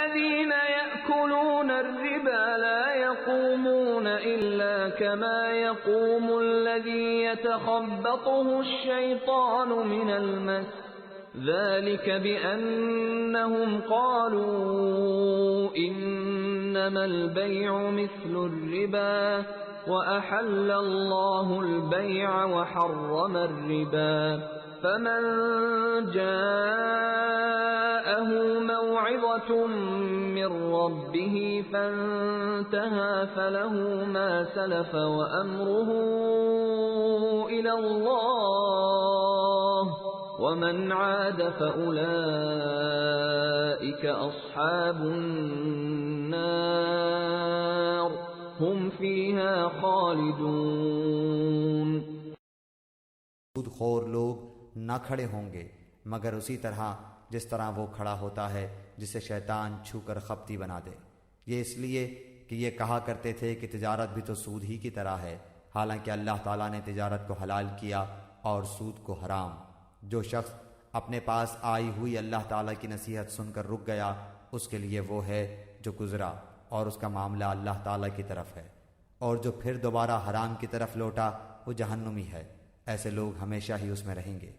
الذين يأكلون الربا لا يقومون إلا كما يقوم الذي يتخبطه الشيطان من المس ذلك بأنهم قالوا إنما البيع مثل الربا وأحل الله البيع وحرم الربا فمن جاءه موعظة من ربه فانتهى فله ما سلف وأمره إلى الله ومن عاد فأولئك أصحاب النار هم فيها خالدون۔ سود خور لوگ نہ کھڑے ہوں گے مگر اسی طرح جس طرح وہ کھڑا ہوتا ہے جسے شیطان چھو کر خپتی بنا دے، یہ اس لیے کہ یہ کہا کرتے تھے کہ تجارت بھی تو سود ہی کی طرح ہے، حالانکہ اللہ تعالیٰ نے تجارت کو حلال کیا اور سود کو حرام۔ جو شخص اپنے پاس آئی ہوئی اللہ تعالیٰ کی نصیحت سن کر رک گیا، اس کے لیے وہ ہے جو گزرا اور اس کا معاملہ اللہ تعالیٰ کی طرف ہے، اور جو پھر دوبارہ حرام کی طرف لوٹا وہ جہنمی ہے، ایسے لوگ ہمیشہ ہی اس میں رہیں گے۔